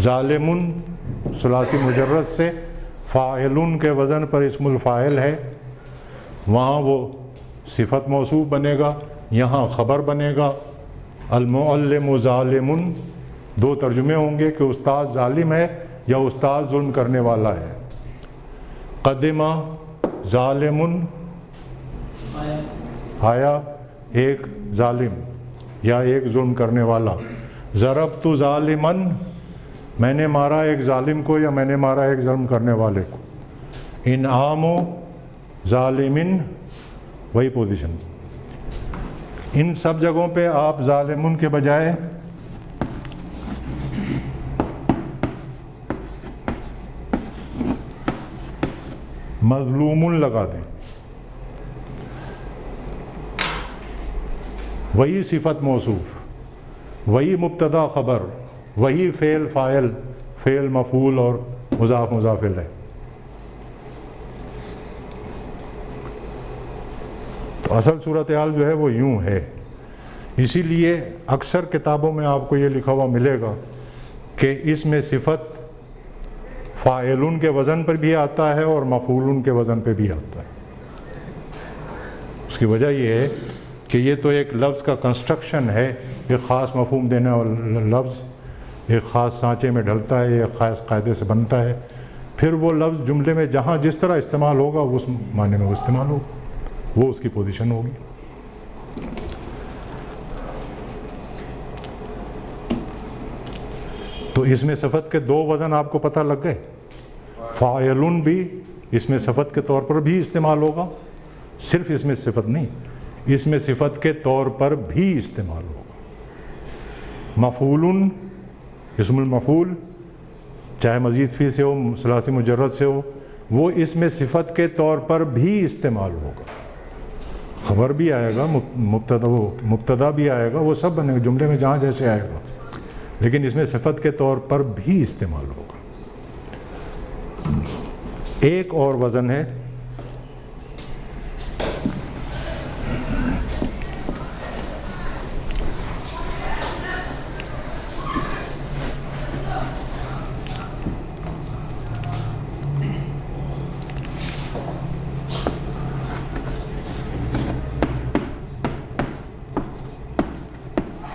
ظالمن ثلاثی مجرد سے فاعلن کے وزن پر اسم الفاعل ہے، وہاں وہ صفت موصوف بنے گا، یہاں خبر بنے گا۔ المعلم ظالمن، دو ترجمے ہوں گے کہ استاد ظالم ہے یا استاد ظلم کرنے والا ہے۔ قدمہ ظالمن، آیا ایک ظالم یا ایک ظلم کرنے والا۔ ضربت ظالمن، میں نے مارا ایک ظالم کو یا میں نے مارا ایک ظلم کرنے والے کو۔ انعام ظالمن، وہی پوزیشن۔ ان سب جگہوں پہ آپ ظالمن کے بجائے مظلومن لگا دیں، وہی صفت موصوف، وہی مبتدا خبر، وہی فعل فاعل، فعل مفعول اور مضاف مضاف الیہ۔ تو اصل صورتحال جو ہے وہ یوں ہے۔ اسی لیے اکثر کتابوں میں آپ کو یہ لکھا ہوا ملے گا کہ اس میں صفت فاعلن کے وزن پر بھی آتا ہے اور مفعولن کے وزن پہ بھی آتا ہے۔ اس کی وجہ یہ ہے کہ یہ تو ایک لفظ کا کنسٹرکشن ہے، ایک خاص مفہوم دینے والا لفظ ایک خاص سانچے میں ڈھلتا ہے، ایک خاص قاعدے سے بنتا ہے، پھر وہ لفظ جملے میں جہاں جس طرح استعمال ہوگا اس معنی میں وہ استعمال ہوگا، وہ اس کی پوزیشن ہوگی۔ تو اس میں صفت کے دو وزن آپ کو پتہ لگ گئے، فاعلن بھی اس میں صفت کے طور پر بھی استعمال ہوگا، صرف اس میں صفت نہیں، اس میں صفت کے طور پر بھی استعمال ہوگا۔ مفعول، اسم المفعول، چاہے مزید فی سے ہو، ثلاثی مجرد سے ہو، وہ اس میں صفت کے طور پر بھی استعمال ہوگا۔ خبر بھی آئے گا، مبتدا بھی آئے گا، وہ سب بنے گا جملے میں جہاں جیسے آئے گا، لیکن اس میں صفت کے طور پر بھی استعمال ہوگا۔ ایک اور وزن ہے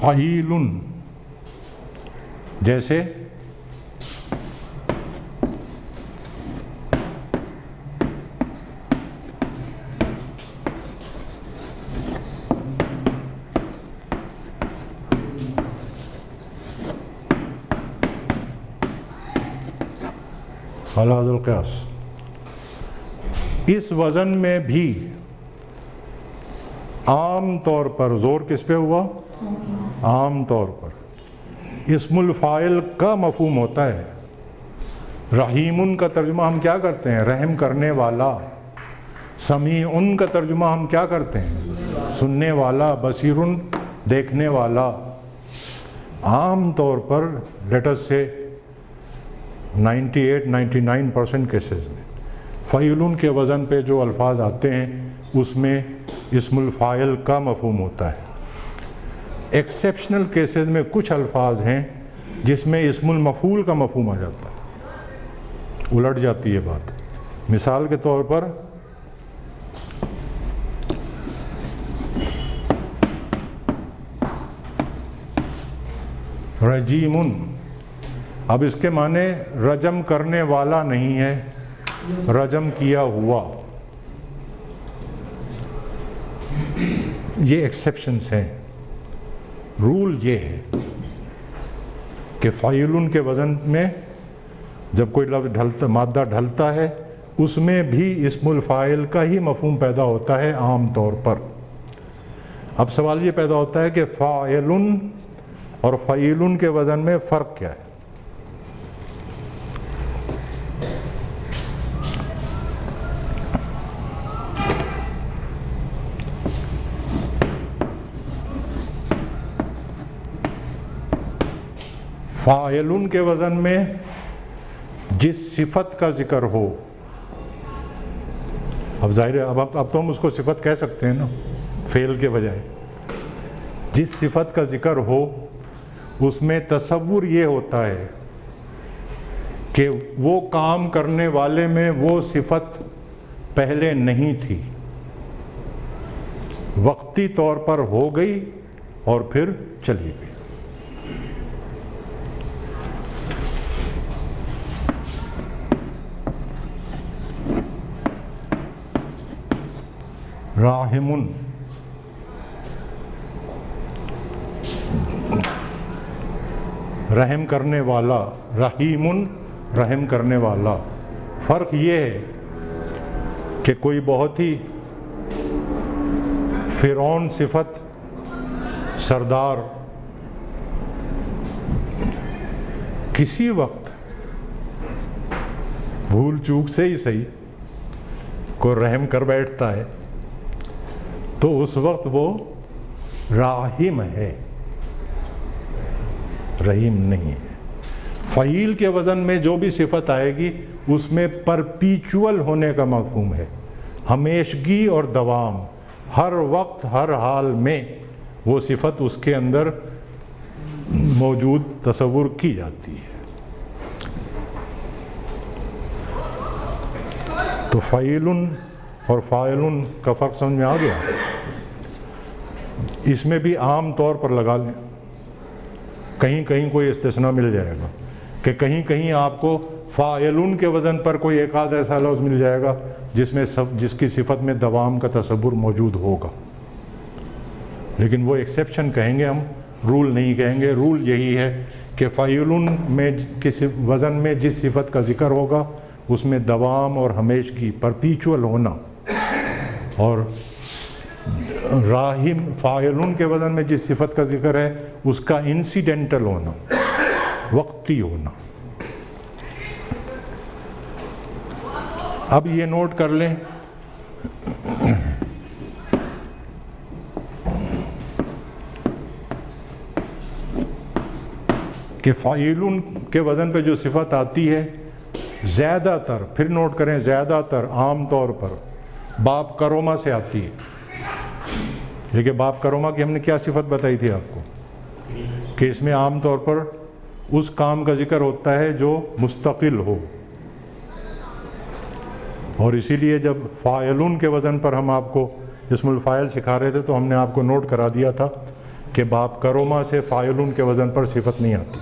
فعیل، جیسے علی حد القیاس۔ اس وزن میں بھی عام طور پر زور کس پہ ہوا؟ عام طور پر اسم الفاعل کا مفہوم ہوتا ہے۔ رحیم کا ترجمہ ہم کیا کرتے ہیں؟ رحم کرنے والا۔ سمیع کا ترجمہ ہم کیا کرتے ہیں؟ سننے والا۔ بصیر، دیکھنے والا۔ عام طور پر لیٹس سے 98-99% کیسز میں فعیل کے وزن پہ جو الفاظ آتے ہیں اس میں اسم الفاعل کا مفہوم ہوتا ہے۔ ایکسیپشنل کیسز میں کچھ الفاظ ہیں جس میں اسم المفعول کا مفہوم آ جاتا ہے، الٹ جاتی ہے بات۔ مثال کے طور پر رجیم، اب اس کے معنی رجم کرنے والا نہیں ہے، رجم کیا ہوا۔ یہ ایکسیپشنز ہیں۔ رول یہ ہے کہ فعیل کے وزن میں جب کوئی لفظ مادہ ڈھلتا ہے اس میں بھی اسم الفاعل کا ہی مفہوم پیدا ہوتا ہے عام طور پر۔ اب سوال یہ پیدا ہوتا ہے کہ فاعل اور فعیل کے وزن میں فرق کیا ہے؟ فاعل کے وزن میں جس صفت کا ذکر ہو، اب ظاہر ہے اب تو ہم اس کو صفت کہہ سکتے ہیں نا فعل کے بجائے، جس صفت کا ذکر ہو اس میں تصور یہ ہوتا ہے کہ وہ کام کرنے والے میں وہ صفت پہلے نہیں تھی، وقتی طور پر ہو گئی اور پھر چلی گئی۔ راحم، رحم کرنے والا۔ رحیم، رحم کرنے والا۔ فرق یہ ہے کہ کوئی بہت ہی فرعون صفت سردار کسی وقت بھول چوک سے ہی صحیح کو رحم کر بیٹھتا ہے تو اس وقت وہ راحم ہے، رحیم نہیں ہے۔ فعیل کے وزن میں جو بھی صفت آئے گی اس میں پرپیچول ہونے کا مفہوم ہے، ہمیشگی اور دوام، ہر وقت ہر حال میں وہ صفت اس کے اندر موجود تصور کی جاتی ہے۔ تو فعیل اور فاعل کا فرق سمجھ میں آ گیا؟ اس میں بھی عام طور پر لگا لیں، کہیں کہیں کوئی استثناء مل جائے گا کہ کہیں کہیں آپ کو فاعل کے وزن پر کوئی ایک آدھ ایسا لفظ مل جائے گا جس کی صفت میں دوام کا تصور موجود ہوگا، لیکن وہ ایکسیپشن کہیں گے ہم، رول نہیں کہیں گے۔ رول یہی ہے کہ فاعل میں کسی وزن میں جس صفت کا ذکر ہوگا اس میں دوام اور ہمیشگی پرپیچول ہونا، اور راہم فاعلون کے وزن میں جس صفت کا ذکر ہے اس کا انسیڈنٹل ہونا، وقتی ہونا۔ اب یہ نوٹ کر لیں کہ فاعلون کے وزن پہ جو صفت آتی ہے زیادہ تر، پھر نوٹ کریں، زیادہ تر عام طور پر باب کروما سے آتی ہے۔ دیکھیں باب کروما کی ہم نے کیا صفت بتائی تھی آپ کو، کہ اس میں عام طور پر اس کام کا ذکر ہوتا ہے جو مستقل ہو، اور اسی لیے جب فاعلون کے وزن پر ہم آپ کو اسم الفاعل سکھا رہے تھے تو ہم نے آپ کو نوٹ کرا دیا تھا کہ باب کروما سے فاعلون کے وزن پر صفت نہیں آتی،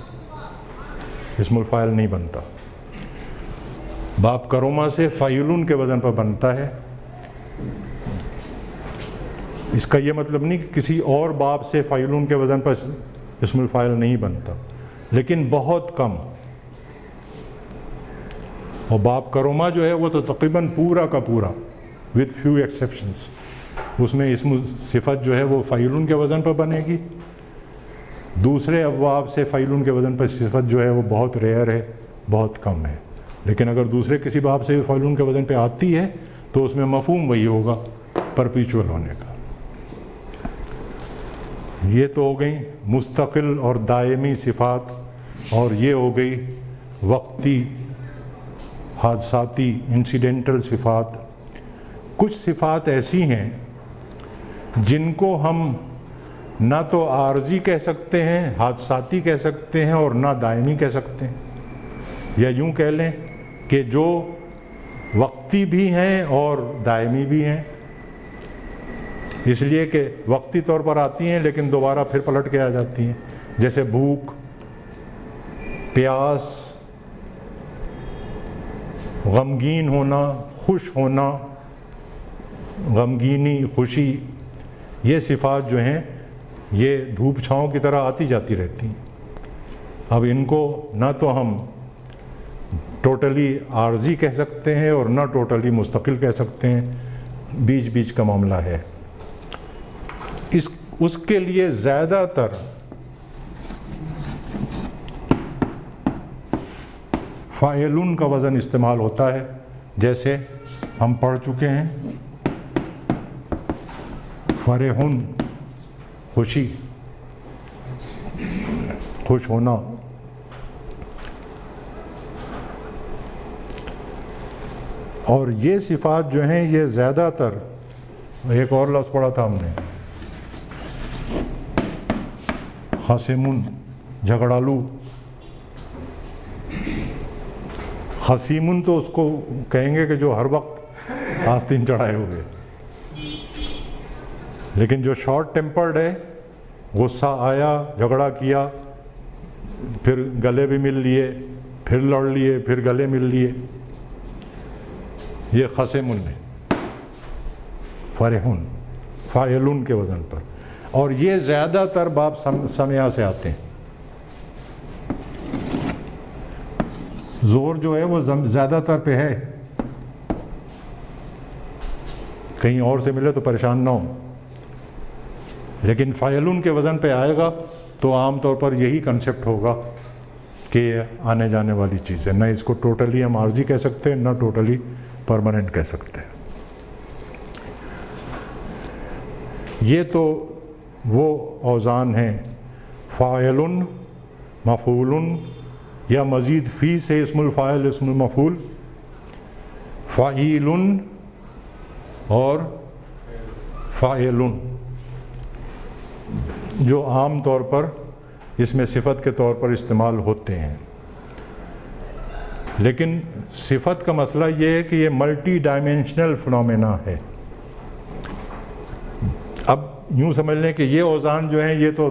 اسم الفاعل نہیں بنتا۔ باب کروما سے فاعلون کے وزن پر بنتا ہے۔ اس کا یہ مطلب نہیں کہ کسی اور باب سے فاعلون کے وزن پر اسم الفاعل نہیں بنتا، لیکن بہت کم۔ اور باب کروما جو ہے وہ تو تقریباً پورا کا پورا with few exceptions، اس میں اسم صفت جو ہے وہ فاعلون کے وزن پر بنے گی۔ دوسرے ابواب سے فاعلون کے وزن پر صفت جو ہے وہ بہت ریئر ہے، بہت کم ہے، لیکن اگر دوسرے کسی باب سے فاعلون کے وزن پہ آتی ہے تو اس میں مفہوم وہی ہوگا، پرپیچول ہونے کا۔ یہ تو ہو گئی مستقل اور دائمی صفات، اور یہ ہو گئی وقتی حادثاتی انسیڈنٹل صفات۔ کچھ صفات ایسی ہیں جن کو ہم نہ تو عارضی کہہ سکتے ہیں، حادثاتی کہہ سکتے ہیں، اور نہ دائمی کہہ سکتے ہیں، یا یوں کہہ لیں کہ جو وقتی بھی ہیں اور دائمی بھی ہیں، اس لیے کہ وقتی طور پر آتی ہیں لیکن دوبارہ پھر پلٹ کے آ جاتی ہیں، جیسے بھوک، پیاس، غمگین ہونا، خوش ہونا، غمگینی، خوشی، یہ صفات جو ہیں یہ دھوپ چھاؤں کی طرح آتی جاتی رہتی ہیں۔ اب ان کو نہ تو ہم ٹوٹلی عارضی کہہ سکتے ہیں اور نہ ٹوٹلی مستقل کہہ سکتے ہیں، بیچ بیچ کا معاملہ ہے۔ اس کے لیے زیادہ تر فاعلون کا وزن استعمال ہوتا ہے، جیسے ہم پڑھ چکے ہیں فرحون، خوشی، خوش ہونا۔ اور یہ صفات جو ہیں یہ زیادہ تر، ایک اور لفظ پڑھا تھا ہم نے، خصیمون، جھگڑالو۔ خصیمون تو اس کو کہیں گے کہ جو ہر وقت آستین چڑھائے ہوئے، لیکن جو شارٹ ٹیمپرڈ ہے، غصہ آیا، جھگڑا کیا، پھر گلے بھی مل لیے، پھر لڑ لیے، پھر گلے مل لیے، یہ خصیمون ہے۔ فرحون، فاعلون کے وزن پر، اور یہ زیادہ تر باب سمعہ سے آتے ہیں۔ زور جو ہے وہ زیادہ تر پہ ہے، کہیں اور سے ملے تو پریشان نہ ہو، لیکن فاعلون کے وزن پہ آئے گا تو عام طور پر یہی کنسپٹ ہوگا کہ یہ آنے جانے والی چیز ہے، نہ اس کو ٹوٹلی ہم عارضی کہہ سکتے ہیں، نہ ٹوٹلی پرماننٹ کہہ سکتے ہیں۔ یہ تو وہ اوزان ہیں، فاعلن، مفعولن، یا مزید فی سے اسم الفاعل، اسم المفعول، فاعلن اور فاعلن، جو عام طور پر اس میں صفت کے طور پر استعمال ہوتے ہیں۔ لیکن صفت کا مسئلہ یہ ہے کہ یہ ملٹی ڈائمینشنل فنومینا ہے۔ اب یوں سمجھ لیں کہ یہ اوزان جو ہیں یہ تو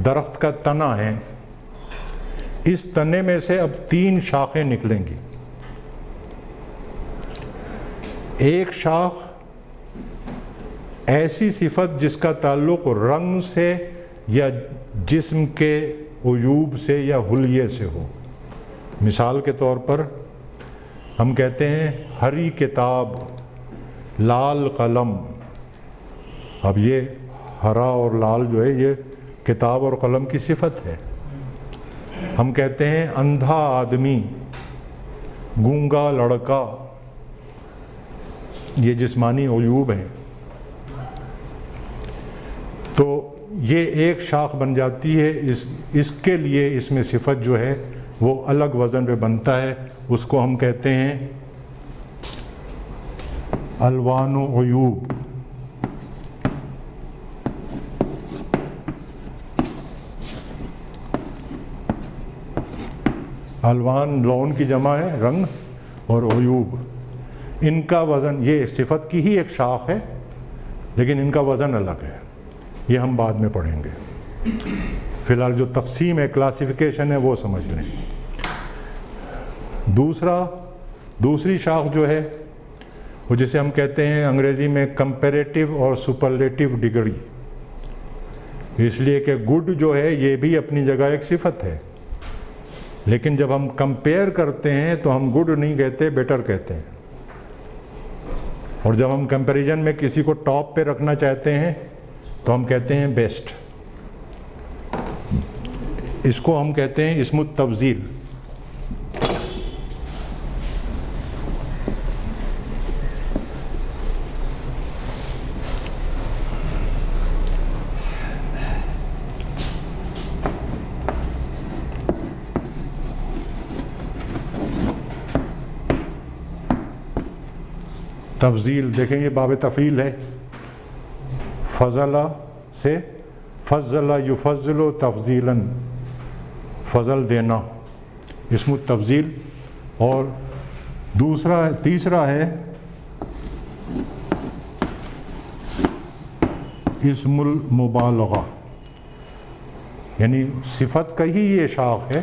درخت کا تنا ہے، اس تنے میں سے اب 3 شاخیں نکلیں گی۔ ایک شاخ ایسی صفت جس کا تعلق رنگ سے یا جسم کے عیوب سے یا حلیے سے ہو۔ مثال کے طور پر ہم کہتے ہیں ہری کتاب لال قلم. اب یہ ہرا اور لال جو ہے یہ کتاب اور قلم کی صفت ہے. ہم کہتے ہیں اندھا آدمی، گونگا لڑکا، یہ جسمانی عیوب ہیں. تو یہ ایک شاخ بن جاتی ہے. اس کے لیے اس میں صفت جو ہے وہ الگ وزن پہ بنتا ہے. اس کو ہم کہتے ہیں الوان و عیوب. الوان لون کی جمع ہے، رنگ، اور عیوب ان کا وزن، یہ صفت کی ہی ایک شاخ ہے لیکن ان کا وزن الگ ہے. یہ ہم بعد میں پڑھیں گے. فی الحال جو تقسیم ہے، کلاسیفیکیشن ہے، وہ سمجھ لیں. دوسری شاخ جو ہے وہ جسے ہم کہتے ہیں انگریزی میں کمپیریٹیو اور سپرلیٹیو ڈگری. اس لیے کہ گڈ جو ہے یہ بھی اپنی جگہ ایک صفت ہے، لیکن جب ہم کمپیئر کرتے ہیں تو ہم گڈ نہیں کہتے، بیٹر کہتے ہیں. اور جب ہم کمپیریزن میں کسی کو ٹاپ پہ رکھنا چاہتے ہیں تو ہم کہتے ہیں بیسٹ. اس کو ہم کہتے ہیں اسم التفضیل. تفضیل دیکھیں یہ باب تفعیل ہے. فضلہ سے فضل یفضل تفضیلا، فضل دینا، اسم التفضیل. اور تیسرا ہے اسم المبالغہ، یعنی صفت کا ہی یہ شاخ ہے.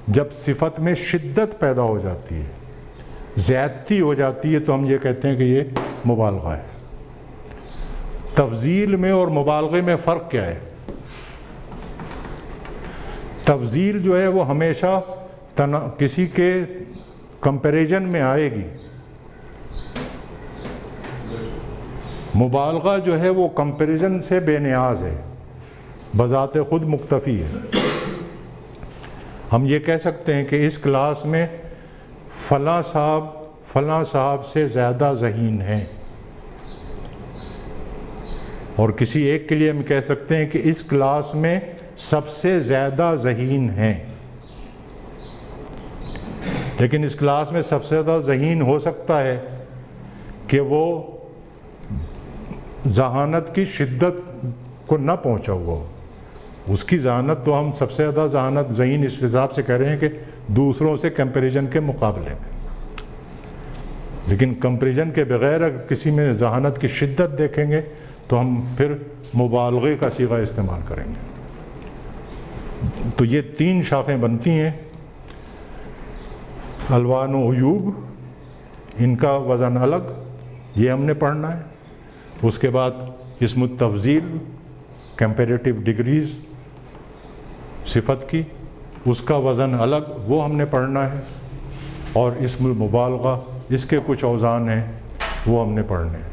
جب صفت میں شدت پیدا ہو جاتی ہے، زیادتی ہو جاتی ہے، تو ہم یہ کہتے ہیں کہ یہ مبالغہ ہے. تفضیل میں اور مبالغے میں فرق کیا ہے؟ تفضیل جو ہے وہ ہمیشہ کسی کے کمپیریزن میں آئے گی. مبالغہ جو ہے وہ کمپیریزن سے بے نیاز ہے، بذات خود مکتفی ہے. ہم یہ کہہ سکتے ہیں کہ اس کلاس میں فلاں صاحب سے زیادہ ذہین ہیں، اور کسی ایک کے لیے ہم کہہ سکتے ہیں کہ اس کلاس میں سب سے زیادہ ذہین ہیں. لیکن اس کلاس میں سب سے زیادہ ذہین ہو سکتا ہے کہ وہ ذہانت کی شدت کو نہ پہنچا ہوا ہو. اس کی ذہانت تو ہم سب سے زیادہ ذہین اس حساب سے کہہ رہے ہیں کہ دوسروں سے کمپیریزن کے مقابلے میں. لیکن کمپیریزن کے بغیر اگر کسی میں ذہانت کی شدت دیکھیں گے تو ہم پھر مبالغے کا صیغہ استعمال کریں گے. تو یہ 3 شاخیں بنتی ہیں. الوان و عیوب، ان کا وزن الگ، یہ ہم نے پڑھنا ہے. اس کے بعد اسم التفضیل، کمپیریٹیو ڈگریز صفت کی، اس کا وزن الگ، وہ ہم نے پڑھنا ہے. اور اسم المبالغہ، اس کے کچھ اوزان ہیں، وہ ہم نے پڑھنے ہیں.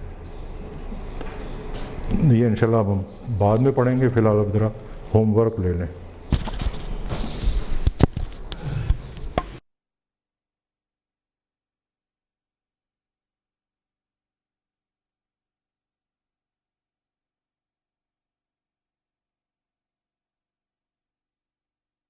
یہ انشاءاللہ ہم بعد میں پڑھیں گے. فی الحال اب ذرا ہوم ورک لے لیں.